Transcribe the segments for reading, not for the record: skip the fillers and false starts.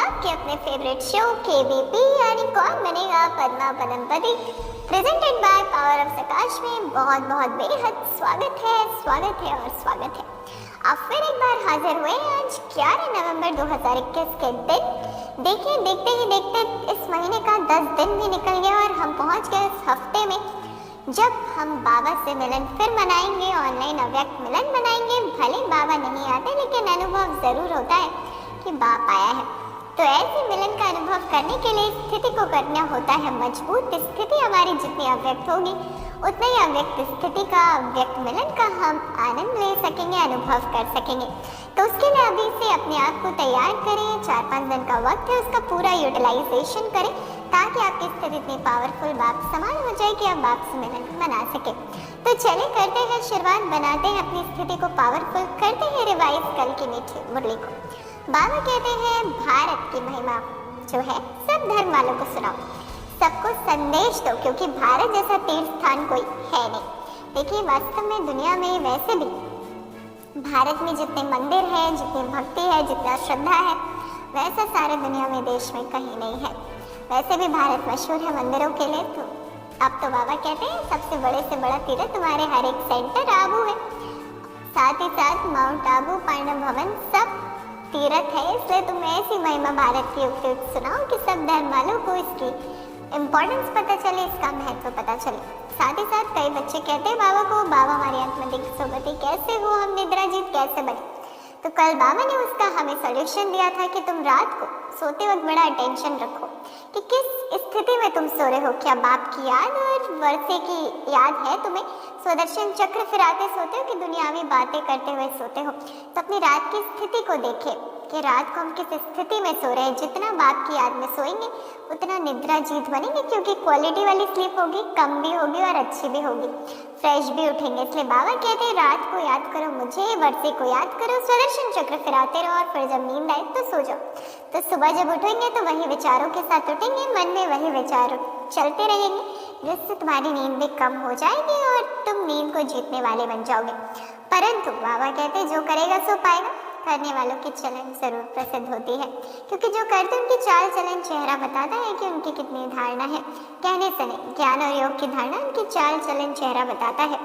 आपके अपने favourite show KBP यानी कौन बनेगा Padma Padampati presented by power of Prakash में बहुत बहुत बेहद स्वागत है और स्वागत है। आप फिर एक बार हाजिर हुए आज 11 नवंबर 2021 के दिन। देखिए देखते ही देखते इस महीने का 10 दिन भी निकल गया और हम पहुंच गए इस हफ्ते में जब हम बाबा से मिलन फिर मनाएंगे, ऑनलाइन अव्यक्त मिलन मनाएंगे। भले बाबा नहीं आते लेकिन अनुभव जरूर होता है कि बाप आया है। तो ऐसे मिलन का अनुभव करने के लिए स्थिति को करना होता है मजबूत। स्थिति हमारी जितनी अव्यक्त होगी उतना ही अव्यक्त स्थिति का, अव्यक्त मिलन का हम आनंद ले सकेंगे, अनुभव कर सकेंगे। तो उसके लिए अभी से अपने आप को तैयार करें। 4-5 दिन का वक्त है, उसका पूरा यूटिलाइजेशन करें ताकि आपकी स्थिति इतनी पावरफुल बाप समान हो जाए कि आप बाप से मिलन मना सके। तो चले करते हैं शुरुआत, बनाते हैं अपनी स्थिति को पावरफुल, करते हैं रिवाइज कल की मीठी मुरली को। बाबा कहते हैं भारत की महिमा जो है सब धर्म वालों को सुनाओ, सबको संदेश दो, क्योंकि भारत जैसा तीर्थ स्थान कोई है नहीं। देखिए वास्तव में दुनिया में वैसे भी भारत में जितने मंदिर हैं, जितनी भक्ति है, जितना श्रद्धा है, वैसा सारे दुनिया में देश में कहीं नहीं है। वैसे भी भारत मशहूर है मंदिरों के लिए। तो अब तो बाबा कहते हैं सबसे बड़े से बड़ा तीर्थ तुम्हारे हर एक सेंटर आबू है, साथ ही साथ माउंट आबू, पांडव भवन सब तीर्थ है। इसलिए तुम ऐसी महिमा भारत की उपयुक्त सुनाओ कि सब धर्म वालों को इसकी इम्पोर्टेंस पता चले, इसका महत्व पता चले। साथ ही साथ कई बच्चे कहते हैं बाबा को, बाबा हमारी आत्मिक सुगति कैसे हो, हम निद्रा जीत कैसे बने। तो कल बाबा ने उसका हमें सॉल्यूशन दिया था कि तुम रात को सोते वक्त बड़ा अटेंशन रखो कि किस स्थिति में तुम सो रहे हो। क्या बाप की याद और वर्षे की याद है तुम्हें? सुदर्शन चक्र फिराते सोते हो कि दुनियावी बातें करते हुए सोते हो? तो अपनी रात की स्थिति को देखें कि रात को हम किस स्थिति में सो रहे हैं। जितना बाप की याद में सोएंगे उतना निद्रा जीत बनेंगे, क्योंकि क्वालिटी वाली स्लीप होगी, कम भी होगी और अच्छी भी होगी, फ्रेश भी उठेंगे। इसलिए बाबा कहते हैं रात को याद करो मुझे, वर्षे को याद करो, सुदर्शन चक्र फिराते रहो और फिर जब नींद आए तो सो जाओ। तो सुबह जब उठेंगे तो वही विचारों के साथ उठेंगे, मन में वही विचार चलते रहेंगे, जिससे तुम्हारी नींद भी कम हो जाएगी और तुम नींद को जीतने वाले बन जाओगे। परंतु बाबा कहते हैं जो करेगा सो पाएगा। करने वालों की चलन जरूर प्रसिद्ध होती है, क्योंकि जो करते उनकी चाल चलन चेहरा बताता है कि उनकी कितनी धारणा है। कहने से नहीं, ज्ञान और योग की धारणा उनकी चाल चलन चेहरा बताता है।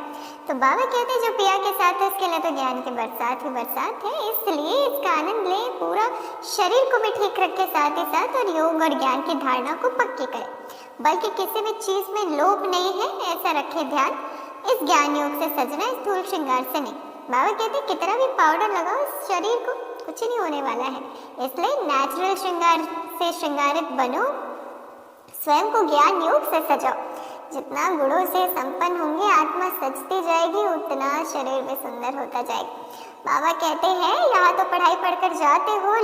तो बाबा कहते हैं जो पिया के साथ है उसके लिए तो ज्ञान की बरसात ही बरसात है। इसलिए इसका आनंद ले, पूरा शरीर को भी ठीक रखे, साथ ही साथ और योग और ज्ञान की धारणा को पक्की करे, बल्कि किसी भी चीज में लोभ नहीं है ऐसा रखे ध्यान। इस ज्ञान योग से सजना, स्थूल श्रृंगार से नहीं। बाबा कहते हैं कितना भी पाउडर लगाओ इस शरीर को कुछ नहीं होने वाला है। इसलिए नेचुरल श्रृंगार से श्रृंगारित बनो, स्वयं को ज्ञान योग से सजाओ। जितना गुणों से संपन्न होंगे, आत्मा सजती जाएगी, उतना शरीर भी सुंदर होता जाएगा। बाबा कहते हैं यहाँ तो पढ़ाई पढ़कर जाते हो,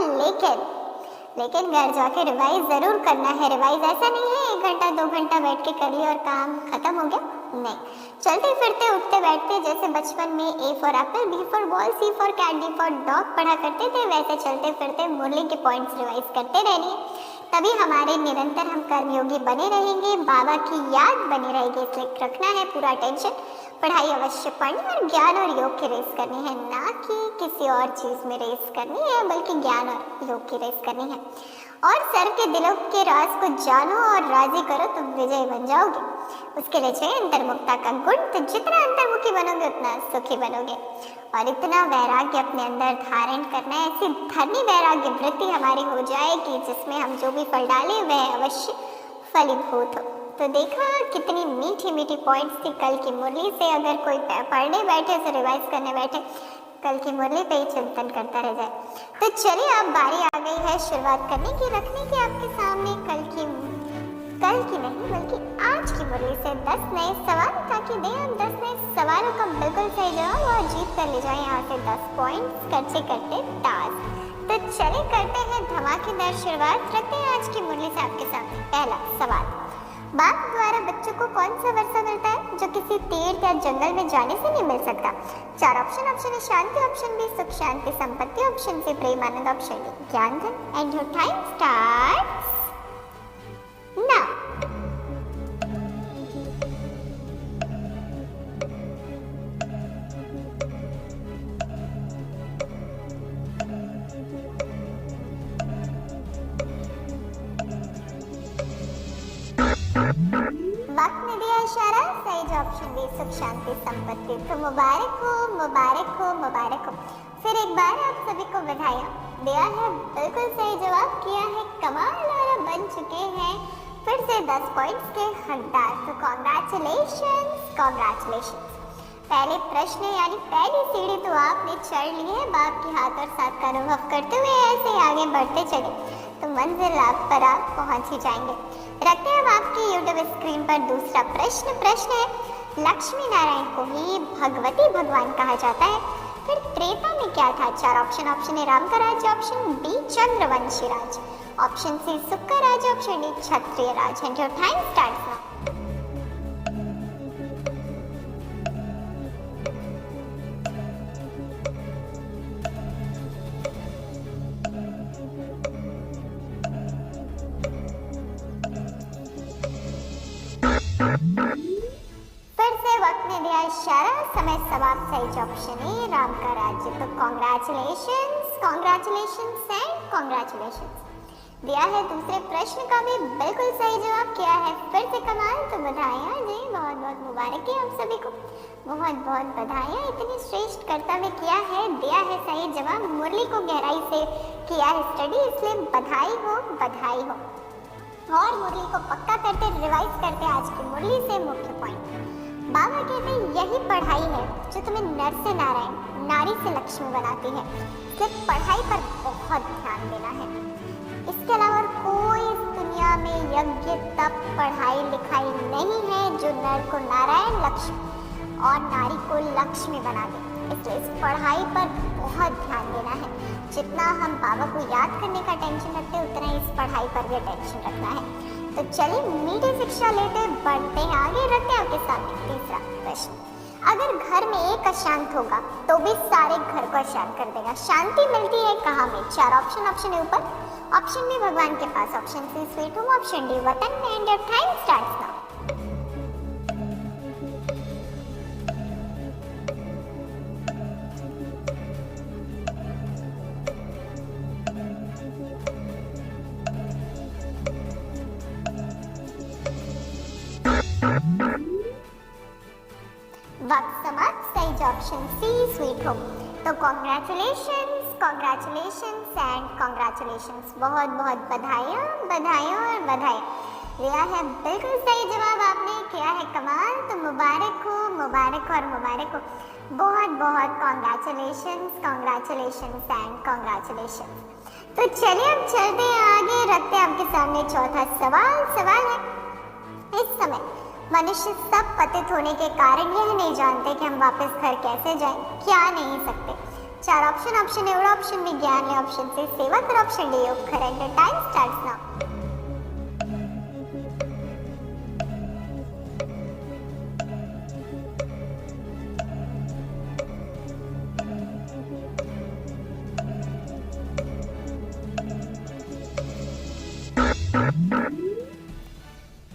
लेकिन घर जाके रिवाइज जरूर करना है। रिवाइज ऐसा नहीं है 1 घंटा 2 घंटा बैठ के कर लिया और काम खत्म हो गया, नहीं। चलते फिरते उठते बैठते जैसे बचपन में A for apple, B for ball, C for cat, D for dog पढ़ा करते थे, वैसे चलते फिरते मुरली के पॉइंट्स रिवाइज करते रहने, तभी हमारे निरंतर हम कर्मयोगी बने रहेंगे, बाबा की याद बनी रहेगी। इसलिए रखना है पूरा अटेंशन, पढ़ाई अवश्य पढ़नी और ज्ञान और योग की रेस करनी है, ना कि किसी और चीज में रेस करनी है, बल्कि ज्ञान और योग की रेस करनी है। और सर के दिलों के राज को जानो और राजी करो, तुम विजय बन जाओगे। उसके लिए चाहिए अंतर्मुखता का गुण। तो जितना अंतर्मुखी बनोगे उतना सुखी बनोगे, और इतना वैराग्य अपने अंदर धारण करना है, ऐसी धर्मी वैराग्य वृत्ति हमारी हो जाएगी जिसमें हम जो भी फल डालें वह अवश्य फलीभूत हो। तो देखा कितनी मीठी मीठी पॉइंट्स थी कल की मुरली से। अगर कोई पढ़ने बैठे से रिवाइज करने बैठे, कल की मुरली पे ही चिंतन करता रह जाए। तो चलिए अब बारी आ गई है शुरुआत करने की, रखने की आपके सामने कल की नहीं बल्कि आज की मुरली से 10 नए सवाल, ताकि दें आप 10 नए सवालों का बिल्कुल सही जवाब और जीत कर ले जाए यहाँ से 10 पॉइंट्स करते करते टास्क। तो चलिए करते हैं धमाकेदार शुरुआत, रखते हैं आज की मुरली से आपके सामने पहला सवाल। बाप द्वारा बच्चों को कौन सा वर्षा मिलता है जो किसी तीर्थ या जंगल में जाने से नहीं मिल सकता? 4 ऑप्शन। ऑप्शन ए शांति, ऑप्शन बी सुख शांति संपत्ति, ऑप्शन सी प्रेम आनंद, ऑप्शन डी ज्ञान धन। And your time starts now. इशारा, सही जवाब ऑप्शन बी सुख शांति संपत्ति। तो मुबारक हो, मुबारक हो, मुबारक हो। फिर एक बार आप सभी को बधाइयाँ। दिया है बिल्कुल सही जवाब, किया है कमाल और बन चुके हैं फिर से 10 पॉइंट्स के हकदार। तो कॉन्ग्रेचुलेशंस, कॉन्ग्रेचुलेशंस। पहले प्रश्न यानी पहली सीढ़ी तो आपने चढ़ ली है। बाप के हाथ और साथ का अनुभव करते हुए ऐसे आगे बढ़ते चले तो मंजिल आप पर आप पहुंच ही जाएंगे। रखते हैं अब आपकी यूट्यूब स्क्रीन पर दूसरा प्रश्न है, लक्ष्मी नारायण को ही भगवती भगवान कहा जाता है, फिर त्रेता में क्या था? 4 ऑप्शन ए राम का राज्य, ऑप्शन बी चंद्रवंशी राज, ऑप्शन सी सुख का राज्य, option D Kshatriya Raj. And your time starts now. इशारा, समय समाप्त। सही ऑप्शन ए राम का राज्य। तो कॉन्ग्रेचुलेशंस, कॉन्ग्रेचुलेशंस एंड कॉन्ग्रेचुलेशंस। दिया है दूसरे प्रश्न का भी बिल्कुल सही जवाब, किया है फिर से कमाल। तो बधाइयाँ जी, बहुत बहुत मुबारक है आप सभी को, बहुत बहुत बधाइयाँ। इतनी श्रेष्ठ कर्तव्य किया है, दिया है सही जवाब, मुरली को गहराई से किया है स्टडी, इसलिए बधाई हो, बधाई हो। और मुरली को पक्का करते, रिवाइज करते आज की मुरली से मुख्य पॉइंट। बाबा कहते हैं यही पढ़ाई है जो तुम्हें नर से नारायण, नारी से लक्ष्मी बनाती है, इसलिए पढ़ाई पर बहुत ध्यान देना है। इसके अलावा कोई इस दुनिया में यज्ञ तप पढ़ाई लिखाई नहीं है जो नर को नारायण, लक्ष्मी और नारी को लक्ष्मी बना दे, इसलिए इस पढ़ाई पर बहुत ध्यान देना है। जितना हम बाबा को याद करने का टेंशन रखते हैं उतना ही इस पढ़ाई पर भी टेंशन रखना है। तो चलिए मीठी शिक्षा लेते बढ़ते हैं आगे। रखते हैं आपके सामने तीसरा प्रश्न, अगर घर में एक अशांत होगा तो भी सारे घर को अशांत कर देगा, शांति मिलती है कहाँ में? 4 ऑप्शन ए ऊपर, ऑप्शन बी भगवान के पास, option C sweet home, option D वतन में। And your time starts now. वक्त समाप्त। सही ऑप्शन सी स्वीट होम। तो कॉन्ग्रेचुलेशंस, कॉन्ग्रेचुलेशंस एंड कॉन्ग्रेचुलेशंस। बहुत बहुत बधाइयाँ, बधाइयाँ और बधाई। दिया है बिल्कुल सही जवाब आपने, किया है कमाल। तो मुबारक हो, मुबारक और मुबारक हो। बहुत बहुत कॉन्ग्रेचुलेशंस, कॉन्ग्रेचुलेशंस एंड कॉन्ग्रेचुलेशंस। तो चलिए अब चलते हैं आगे। रखते हैं आपके सामने चौथा सवाल है, इस समय मनुष्य सब पतित होने के कारण यह नहीं जानते कि हम वापस घर कैसे जाएं, क्या नहीं सकते। 4 ऑप्शन ए और ऑप्शन बी ज्ञान है, ऑप्शन सी सेवा और ऑप्शन डी उपकर। And time starts now.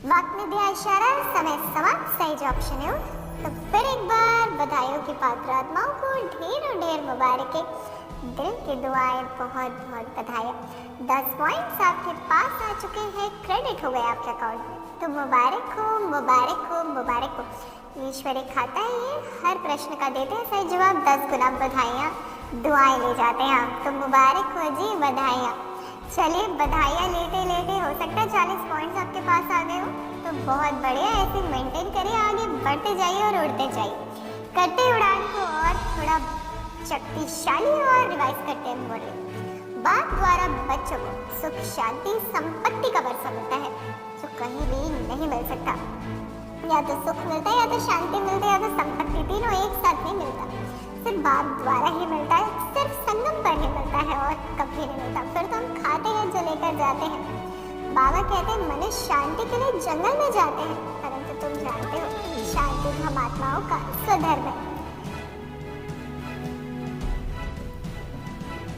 वक्त ने दिया इशारा, समय समाप्त। सही ऑप्शन है। तो फिर एक बार बधाइयों की पात्र आत्माओं को ढेर मुबारकें, दिल की दुआएं, बहुत बहुत बधाइयाँ। 10 पॉइंट्स आपके पास आ चुके हैं, क्रेडिट हो गए आपके अकाउंट में। तो मुबारक हो, मुबारक हो, मुबारक हो। ईश्वर एक खाता है, ये हर प्रश्न का देते हैं सही जवाब, 10 गुना बधाइयाँ, दुआएं ले जाते हैं आप। तो मुबारक हो जी, बधाइयाँ। चलिए बधाइयाँ लेते लेते हो सकता है 40 पॉइंट्स आपके पास आ गए हो, तो बहुत बढ़िया। ऐसे मेंटेन करिए, आगे बढ़ते जाइए और उड़ते जाइए, करते उड़ान को और थोड़ा शक्तिशाली और रिवाइज करते हैं बोले। बात द्वारा बच्चों को सुख शांति संपत्ति का वर्षा मिलता है जो कहीं भी नहीं मिल सकता। या तो सुख मिलता है, या तो शांति मिलती है, या तो संपत्ति, तीनों एक साथ नहीं मिलता। सिर्फ बाप द्वारा ही मिलता है, सिर्फ संगम पर ही मिलता है और कभी नहीं मिलता। फिर तो हम खाते हैं जो लेकर जाते हैं। बाबा कहते हैं मनुष्य शांति के लिए जंगल में जाते हैं, परंतु तुम जानते हो शांति हम आत्माओं का स्वधर्म है।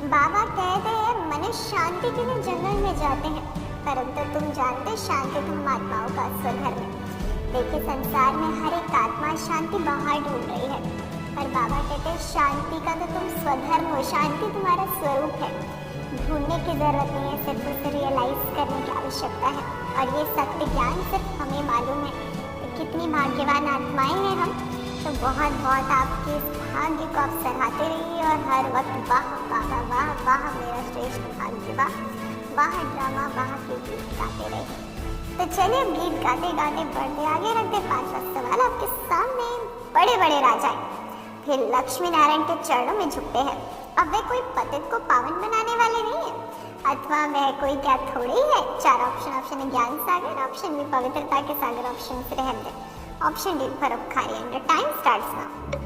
बाबा कहते हैं मनुष्य शांति के लिए जंगल में जाते हैं, परंतु तुम जानते शांति तुम आत्माओं का स्वधर्म है। देखिए संसार में हर एक आत्मा शांति बाहर ढूंढ रही है, पर बाबा कहते हैं शांति का तो तुम स्वधर्म हो, शांति तुम्हारा स्वरूप है। ढूंढने की जरूरत नहीं है, सिर्फ उसे रियलाइज करने की आवश्यकता है। और ये सत्य ज्ञान सिर्फ हमें मालूम है। तो कितनी भाग्यवान आत्माएं हैं हम। तो बहुत बहुत आपके इस भाग्य को आप सराहते रहिए और हर वक्त वाह वाह वाह वाह मेरा श्रेष्ठ भाग्य, वाह वाह ड्रामा, वाह के गीत गाते रहिए। तो चलिए अब गीत गाते गाते बढ़ते आगे, रखते 5वां सवाल आपके सामने। बड़े बड़े राजा फिर लक्ष्मी नारायण के चरणों में झुकते हैं। अब वे कोई पतित को पावन बनाने वाले नहीं है, अथवा वह कोई क्या थोड़े ही है। 4 ऑप्शन है ज्ञान सागर, ऑप्शन बी पवित्रता के सागर, ऑप्शन सी रहम दिल, ऑप्शन डी परोपकारी। And your time starts now.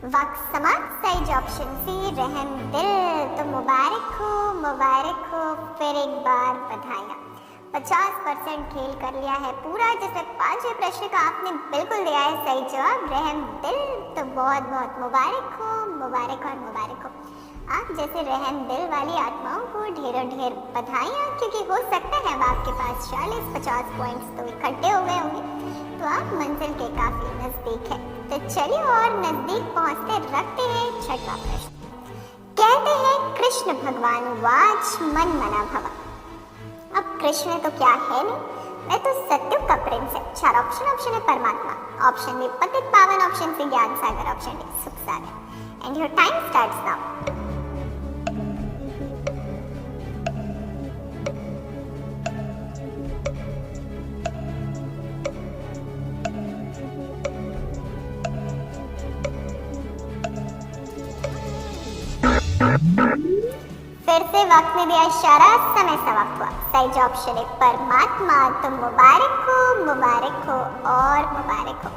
वक्त समाप्त। सही ऑप्शन सी रहम दिल। तो मुबारक हो, फिर एक बार बधाइयाँ। 50% खेल कर लिया है पूरा, जिसमें 5वें प्रश्न का आपने बिल्कुल दिया है सही जवाब रहम दिल। तो बहुत बहुत मुबारक हो, मुबारक और मुबारक हो। आप जैसे रहम दिल वाली आत्माओं को ढेरों ढेर बधाइयाँ, क्योंकि हो सकता है अब आपके पास 40-50 पॉइंट्स तो इकट्ठे हो गए होंगे, तो आप मंजिल के काफी नजदीक हैं। तो चलिए और नजदीक पहुंचते रखते हैं 6वां प्रश्न। कहते हैं कृष्ण भगवान वाच मन मना भव। अब कृष्ण तो क्या है नहीं, मैं तो सत्युग का प्रिंस है। 4 ऑप्शन है परमात्मा, ऑप्शन बी पतित पावन, ऑप्शन सी ज्ञान सागर, ऑप्शन डी सुख सागर। And your time starts now. फिर से वक्त में दिया इशारा, समय समाप्त हुआ। सही ऑप्शन है परमात्मा। तो मुबारक हो और मुबारक हो।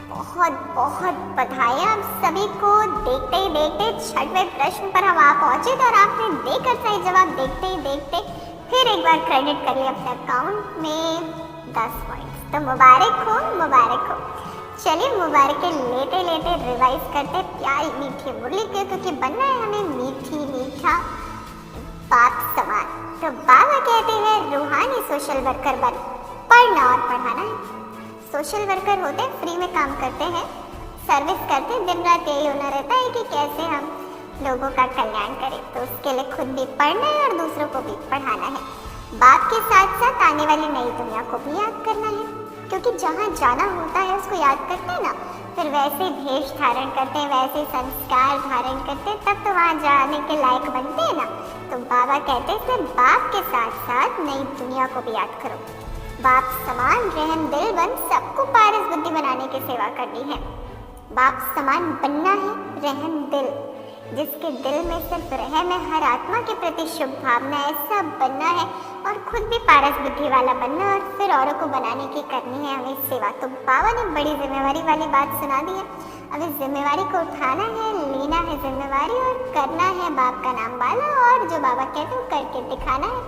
बहुत बहुत बधाई आप सभी को। देखते ही देखते 6वें प्रश्न पर हम आ पहुंचे और आपने देकर सही जवाब देखते ही देखते फिर एक बार क्रेडिट कर लिया अपने अकाउंट में 10 पॉइंट्स। तो मुबारक हो। चलिए मुबारक लेते लेते रिवाइज करते प्यारी मीठी मुरली के, क्योंकि बनना है हमें मीठा बाप समान। तो बाबा कहते हैं रूहानी सोशल वर्कर बन, पढ़ना और पढ़ाना है। सोशल वर्कर होते हैं, फ्री में काम करते हैं, सर्विस करते हैं, दिन रात यही होना रहता है कि कैसे हम लोगों का कल्याण करें। तो उसके लिए खुद भी पढ़ना है और दूसरों को भी पढ़ाना है। बाप के साथ साथ आने वाली नई दुनिया को भी याद करना है, क्योंकि जहाँ जाना होता है उसको याद करते हैं ना, फिर वैसे भेष धारण करते हैं, वैसे संस्कार धारण करते हैं, तब तो वहाँ जाने के लायक बनते हैं ना। तो बाबा कहते हैं फिर बाप के साथ साथ नई दुनिया को भी याद करो। बाप समान रहम दिल बन सबको पारस बुद्धि बनाने की सेवा करनी है। बाप समान बनना है रहम दिल, जिसके दिल में सिर्फ रहम है, हर आत्मा के प्रति शुभ भावना है, ऐसा बनना है और खुद भी पारस बुद्धि वाला बनना और फिर औरों को बनाने की करनी है हमें सेवा। तो बाबा ने बड़ी जिम्मेवारी वाली बात सुना दी है। अब इस जिम्मेवारी को उठाना है, लेना है जिम्मेवारी और करना है बाप का नाम वाला, और जो बाबा कहते हैं करके दिखाना है,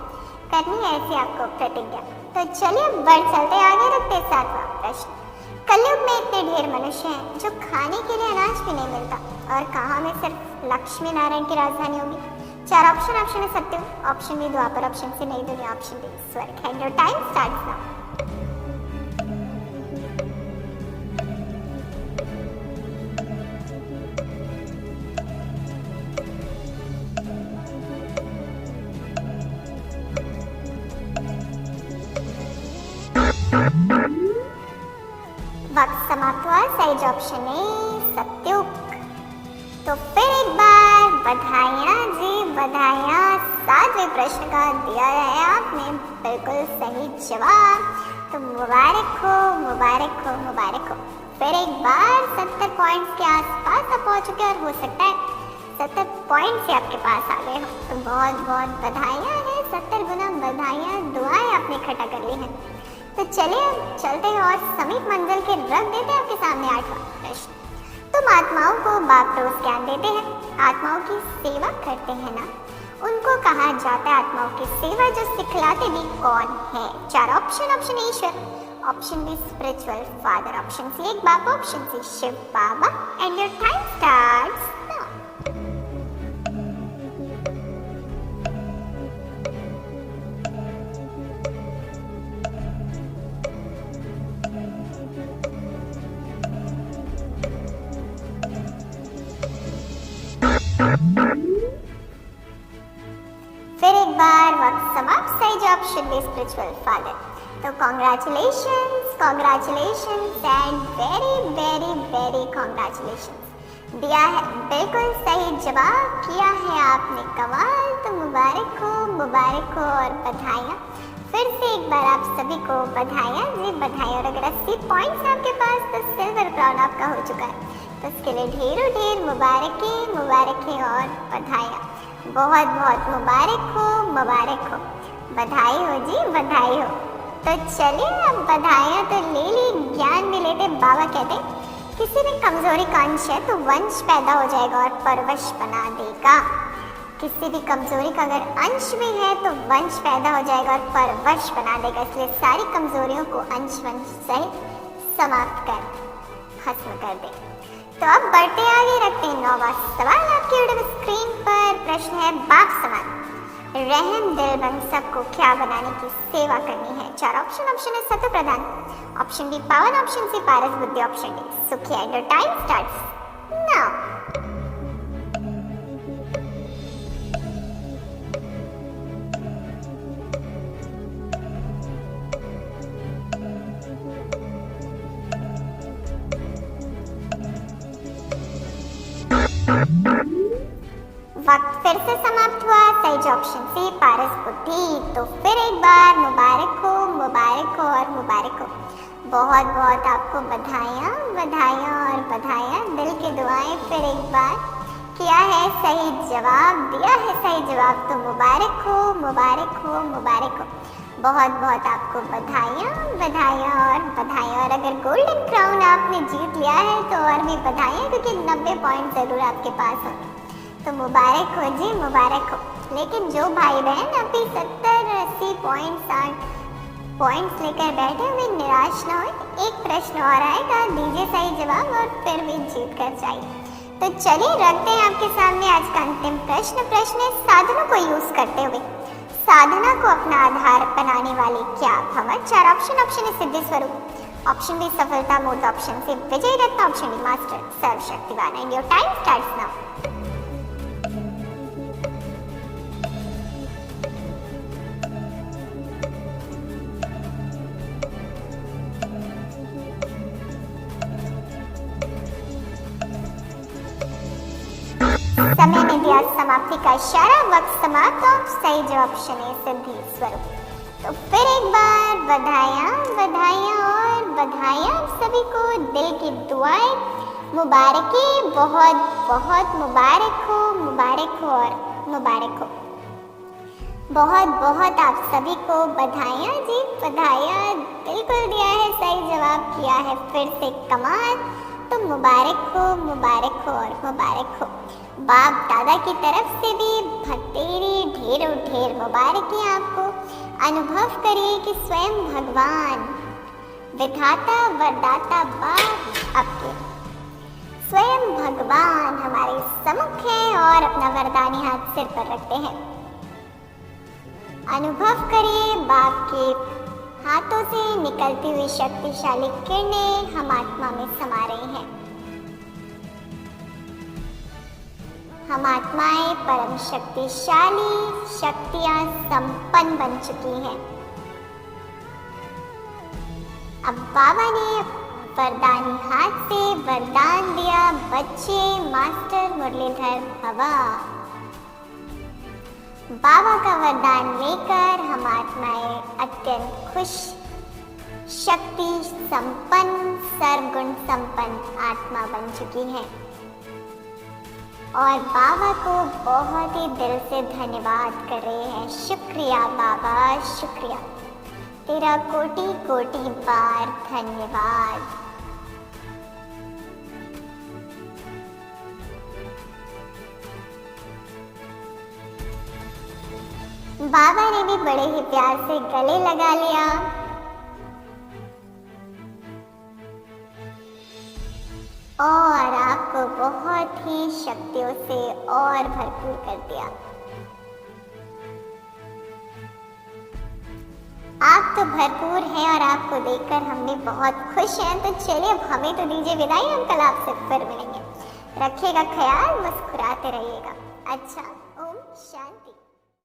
करनी है ऐसी आपको प्रतिज्ञा। तो चलिए बढ़ चलते आगे, रखते 7वां प्रश्न। कलयुग में इतने ढेर मनुष्य हैं जो खाने के लिए अनाज भी नहीं मिलता, और कहाँ में सिर्फ लक्ष्मी नारायण की राजधानी होगी। 4 ऑप्शन है सत्युग, ऑप्शन बी द्वापर, ऑप्शन सी नई दुनिया, ऑप्शन डी स्वर्ग। And your time starts now. वक्त समाप्त हुआ। सही ऑप्शन है सत्युग। तो फिर एक बार बधाइयाँ जी, बधाइयाँ। 7वें प्रश्न का दिया है आपने बिल्कुल सही जवाब। तो मुबारक हो। फिर एक बार 70 पॉइंट्स के आसपास आप पहुँच चुके और हो सकता है 70 पॉइंट्स से आपके पास आ गए हो। तो बहुत बहुत बधाइयाँ हैं, 70 गुना बधाइयाँ, दुआएं आपने इकट्ठा कर ली हैं। तो चलिए चलते हैं और समीप मंजिल के रख देते हैं आपके सामने 8वां प्रश्न। तुम आत्माओं को बाप रोज ज्ञान देते हैं, आत्माओं की सेवा करते हैं ना, उनको कहा जाता है आत्माओं की सेवा जो सिखलाते भी कौन है। 4 ऑप्शन ईश्वर, option B spiritual father, option C एक बाप, option C Shiv Baba. And your time starts now. सही जवाब शुड बी स्पिरिचुअल फादर। तो congratulations, congratulations and very very very congratulations. दिया है बिल्कुल सही जवाब, किया है आपने कमाल। तो मुबारक हो और बधाइयाँ। फिर से एक बार आप सभी को बधाइयाँ जी, बधाई। और अगर 80 पॉइंट्स आपके पास तो सिल्वर क्राउन आपका हो चुका है, तो उसके लिए ढेरों ढेर मुबारकें और बधाइयाँ। बहुत बहुत मुबारक हो, बधाई हो जी, बधाई हो। तो चलिए अब बधाइयाँ तो ले ली, ज्ञान भी लेते। बाबा कहते किसी में कमजोरी का अंश है तो वंश पैदा हो जाएगा और परवश बना देगा। किसी भी कमजोरी का अगर अंश भी है तो वंश पैदा हो जाएगा और परवश बना देगा। इसलिए सारी कमजोरियों को अंश वंश सहित समाप्त कर, खत्म कर दे। तो अब बढ़ते आगे, रखते हैं 9वां सवाल आपकी वीडियो स्क्रीन पर। प्रश्न है बाप समान रहम दिल बन सबको क्या बनाने की सेवा करनी है। 4 ऑप्शन है सत्य प्रधान, ऑप्शन बी पावन, ऑप्शन सी पारस बुद्धि, ऑप्शन डी सुखी। And your time starts now. वक्त फिर से समाप्त हुआ। सही ऑप्शन सी पारस बुद्धि। तो फिर एक बार मुबारक हो और मुबारक हो। बहुत बहुत आपको बधाइयाँ और बधाइयाँ। दिल की दुआएं। फिर एक बार किया है सही जवाब, दिया है सही जवाब। तो मुबारक हो। बहुत बहुत आपको बधाइयाँ और बधाइयाँ। और अगर गोल्डन क्राउन आपने जीत लिया है तो और भी बधाइयाँ, क्योंकि 90 पॉइंट ज़रूर आपके पास होंगे। तो मुबारक हो जी, मुबारक हो। लेकिन जो भाई बहन अभी 70-80 पॉइंट्स लेकर बैठे हुए, निराश न हो। एक प्रश्न और आएगा, दीजिए सही जवाब और फिर भी जीत कर जाइए। तो चलिए रखते हैं आपके सामने आज का अंतिम प्रश्न। प्रश्न है साधनों को यूज करते हुए साधना को अपना आधार बनाने वाले क्या भवन। 4 ऑप्शन है सिद्धि स्वरूप, ऑप्शन बी सफलता मूर्त, ऑप्शन सी विजय रत्न, ऑप्शन डी मास्टर सर्वशक्तिवान। And your time starts now. समय ने दिया समाप्ति का इशारा, वक्त समाप्त। और सही जवाब ऑप्शन है सिद्धि स्वरूप। तो फिर एक बार बधाइयाँ और बधाइयाँ सभी को। दिल की दुआएं, मुबारकें, बहुत बहुत मुबारक हो और मुबारक हो। बहुत बहुत आप सभी को बधाइयाँ जी, बधाइयाँ। बिल्कुल दिया है सही जवाब, किया है फिर से कमाल। तो मुबारक हो और मुबारक हो। बाप दादा की तरफ से भी भतेरी ढेर मुबारकें आपको। अनुभव करिए कि स्वयं भगवान विधाता वरदाता बाप आपके स्वयं भगवान हमारे सम्मुख हैं और अपना वरदानी हाथ सिर पर रखते हैं। अनुभव करिए बाप के हाथों से निकलती हुई शक्तिशाली किरणें हम आत्मा में समा रही हैं। हम आत्माएं परम शक्तिशाली शक्तियां संपन्न बन चुकी हैं। अब बाबा ने वरदानी हाथ से वरदान दिया, बच्चे मास्टर मुरलीधर भवा। बाबा का वरदान लेकर हम आत्माएं अत्यंत खुश, शक्ति संपन्न, सर्वगुण संपन्न आत्मा बन चुकी हैं। और बाबा को बहुत ही दिल से धन्यवाद कर रहे हैं। शुक्रिया बाबा, शुक्रिया तेरा कोटि कोटि बार धन्यवाद। बाबा ने भी बड़े ही प्यार से गले लगा लिया और आपको बहुत ही शक्तियों से और भरपूर कर दिया। आप तो भरपूर हैं और आपको देखकर हम भी बहुत खुश हैं। तो चलिए अब हमें तो दीजिए विदाई, हम कल आपसे फिर मिलेंगे। रखिएगा ख्याल, मुस्कुराते रहिएगा। अच्छा।